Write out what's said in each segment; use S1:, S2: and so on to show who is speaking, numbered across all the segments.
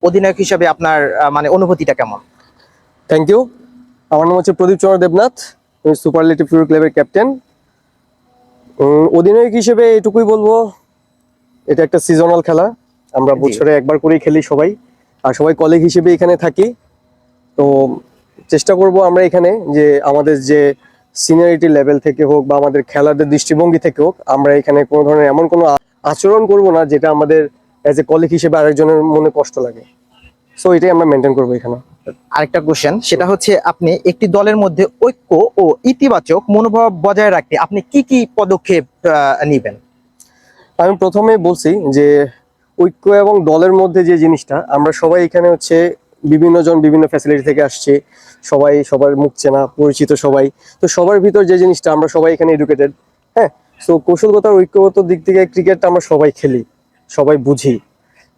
S1: অধিনায়ক হিসেবে আপনার মানে অনুভূতিটা কেমন?
S2: Thank you. আমার নাম হচ্ছে প্রদীপ চন্দ্র দেবনাথ, আমি সুপারলেটিভ ফুটবল ক্লাবের ক্যাপ্টেন। অধিনায়ক হিসেবে এটুকুই বলবো, এটা একটা সিজনাল খেলা, আমরা বছরে একবার করেই খেলি সবাই, আর সবাই কলিগ হিসেবে এখানে থাকি। তো চেষ্টা করব আমরা এখানে যে আমাদের যে সিনিয়রিটি লেভেল থেকে হোক বা আমাদের খেলাদের দৃষ্টিভঙ্গি থেকে হোক, আমরা এখানে কোনো ধরনের এমন কোনো আচরণ করব না যেটা আমাদের অ্যাজ এ কলিগ হিসেবে আরেকজনের মনে কষ্ট লাগে। সো এটাই আমরা মেনটেন করবো এখানে।
S1: আরেকটা কোশ্চেন, সেটা হচ্ছে আপনি একটি দলের মধ্যে ঐক্য ও ইতিবাচক মনোভাব বজায় রাখতে আপনি কি কি পদক্ষেপ নেবেন?
S2: আমি প্রথমে বলছি যে ঐক্য এবং দলের মধ্যে যে জিনিসটা, আমরা সবাই এখানে হচ্ছে বিভিন্ন জন বিভিন্ন ফ্যাসিলিটি থেকে আসছে, সবাই সবার মুখ চেনা পরিচিত সবাই, তো সবার ভিতর যে জিনিসটা আমরা সবাই এখানে এডুকেটেড। হ্যাঁ, সো কৌশলগত ঐক্যগত দিক থেকে ক্রিকেটটা আমরা সবাই খেলি, সবাই বুঝি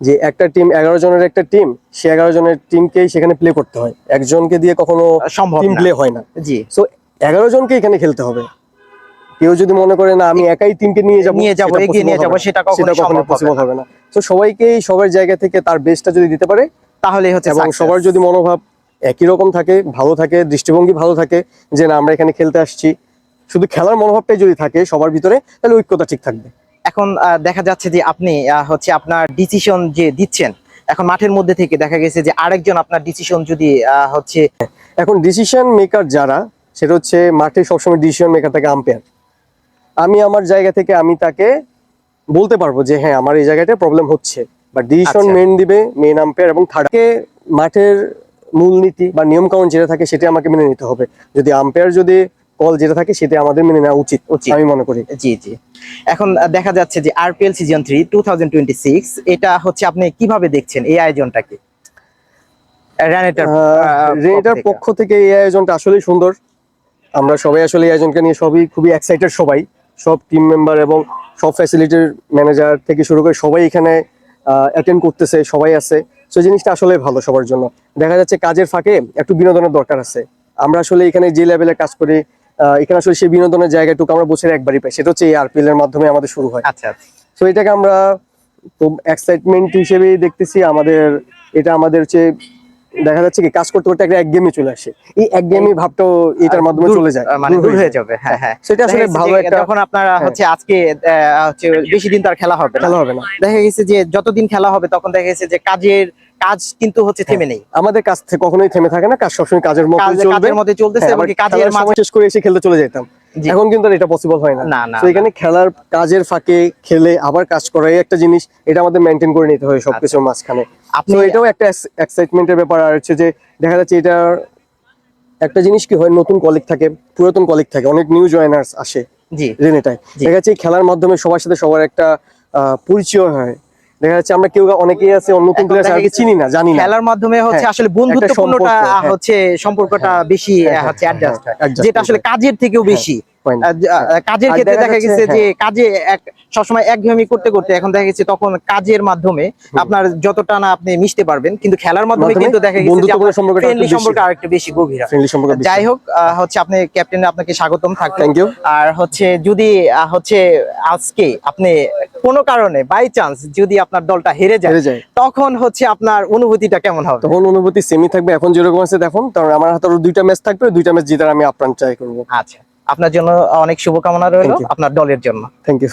S2: যে একটা টিম 11 জনের একটা টিম, সে 11 জনের টিমকেই সেখানে প্লে করতে হয়, একজনকে দিয়ে কখনো
S1: সম্ভব
S2: টিম
S1: না।
S2: প্লে হয় না।
S1: জি,
S2: সো 11 জনকে এখানে খেলতে হবে। কেউ যদি মনে করে না আমি একাই টিমকে নিয়ে যাবো
S1: এগিয়ে নিয়ে যাবো, সেটা কখনো সম্ভব
S2: পসিবল হবে না। তো সবাইকেই সবার জায়গা থেকে তার বেস্টটা যদি দিতে পারে
S1: তাহলে হচ্ছে
S2: এবং সবার যদি মনোভাব একই রকম থাকে, ভালো থাকে, দৃষ্টিভঙ্গি ভালো থাকে যে না আমরা এখানে খেলতে আসছি, শুধু খেলার মনোভাবটাই যদি থাকে সবার ভিতরে, তাহলে ঐক্যতা ঠিক থাকবে।
S1: এখন দেখা যাচ্ছে যে আপনি হচ্ছে আপনার ডিসিশন যে দিচ্ছেন, এখন মাঠের মধ্যে থেকে দেখা গেছে যে আরেকজন আপনার ডিসিশন যদি হচ্ছে,
S2: এখন ডিসিশন মেকার যারা, সেটা হচ্ছে মাঠে সবসময় ডিসিশন মেকার থাকে আম্পায়ার। আমি আমার জায়গা থেকে আমি তাকে বলতে পারবো যে হ্যাঁ আমার এই জায়গাটা প্রবলেম হচ্ছে, বা ডিসিশন মেন দিবে মেন আম্পায়ার, এবং থার্ডকে মাঠের মূলনীতি বা নিয়ম কানুন যেটা থাকে সেটা আমাকে মেনে নিতে হবে। যদি আম্পায়ার যদি কল যেটা থাকে সেটা আমাদের মেনে নেওয়া উচিত আমি মনে করি।
S1: জি জি। এখন দেখা যাচ্ছে যে আরপিএল সিজন 3 2026 এটা হচ্ছে আপনি কিভাবে দেখছেন এই আয়োজনটাকে?
S2: রেনেটার পক্ষ থেকে এই আয়োজনটা আসলেই সুন্দর। আমরা সবাই আসলে এই আয়োজনকে নিয়ে সবই খুবই এক্সাইটেড, সব টিম মেম্বার এবং সব ফ্যাসিলিটির ম্যানেজার থেকে শুরু করে সবাই এখানে অ্যাটেন্ড করতেছে, সবাই আছে। সো জিনিসটা আসলে ভালো সবার জন্য। দেখা যাচ্ছে কাজের ফাঁকে একটু বিনোদনের দরকার আছে। আমরা আসলে এখানে যে লেভেলে কাজ করি, এখানে আসলে সেই বিনোদনের জায়গাটুকু আমরা বছরে একবারই পাই, সেটা হচ্ছে এই আরপিএল এর মাধ্যমে আমাদের শুরু হয়।
S1: আচ্ছা,
S2: সো এটাকে আমরা খুব এক্সাইটমেন্ট হিসেবেই দেখতেছি। এটা আমাদের হচ্ছে দেখা যাচ্ছে কি কাজ করতে করতে একটা একঘেয়েমি চলে আসে, এই একঘেয়েমি ভাবটাও এটার মাধ্যমে চলে যায়,
S1: মানে দূর হয়ে যাবে। হ্যাঁ হ্যাঁ,
S2: সেটা আসলে ভালো একটা।
S1: যখন আপনারা হচ্ছে আজকে হচ্ছে বেশি দিন তার খেলা হবে না, দেখা গেছে যে যতদিন খেলা হবে তখন দেখা গেছে যে কাজ কিন্তু হচ্ছে থেমে নেই,
S2: আমাদের কাজ থেকে কখনোই থেমে থাকে না, কাজ সবসময় কাজের মধ্যে
S1: চলতেছে এবং কাজের
S2: মাঝে শেষ করে এসে খেলতে চলে যেতাম। এখন কিন্তু আর এটা পসিবল হয় না। তো এখানে খেলার কাজের ফাঁকে খেলে আবার কাজ করাই একটা জিনিস, এটা আমাদের মেনটেন করে নিতে হয় সবকিছুর মাঝখানে। তো এটাও একটা এক্সাইটমেন্টের ব্যাপার। আর হচ্ছে যে দেখা যাচ্ছে এটা একটা জিনিস কি হয়, নতুন কলিগ থাকে, পুরাতন কলিগ থাকে, অনেক নিউ জয়েনার্স আসে রেনেটায়। দেখা যাচ্ছে খেলার মাধ্যমে সবার সাথে সবার একটা পরিচয় হয়। দেখা যাচ্ছে আমরা কেউ অনেকেই আছে নতুন প্লেয়ার চিনি না, জানি না,
S1: খেলার মাধ্যমে হচ্ছে আসলে বন্ধুত্বপূর্ণটা হচ্ছে সম্পর্কটা বেশি হচ্ছে অ্যাডজাস্ট হয়, যেটা আসলে কাজের থেকেও বেশি। কাজের ক্ষেত্রে দেখা গেছে যে কাজে সবসময় একঘেয়েমি করতে করতে এখন দেখা গেছে তখন কাজের মাধ্যমে আপনার যতটা না আপনি মিশতে পারবেন, কিন্তু খেলার মাধ্যমে কিন্তু দেখা গেছে যে ফ্রেন্ডলি সম্পর্ক আরেকটু বেশি গভীর হয়। যাই হোক, হচ্ছে আপনি ক্যাপ্টেন, আপনাকে স্বাগতম থাকবেন। আর হচ্ছে যদি হচ্ছে আজকে আপনি কোনো কারণে বাই চান্স যদি আপনার দলটা হেরে যায়, তখন হচ্ছে আপনার অনুভূতিটা কেমন হবে?
S2: তখন অনুভূতি সেমই থাকবে এখন যেরকম আছে দেখুন, কারণ আমার হাতে আরো 2টা ম্যাচ থাকবে, 2টা ম্যাচ জিতার আমি আপ্রাণ ট্রাই করবো।
S1: আচ্ছা, আপনার জন্য অনেক শুভকামনা রইল, আপনার দলের জন্য।
S2: Thank you.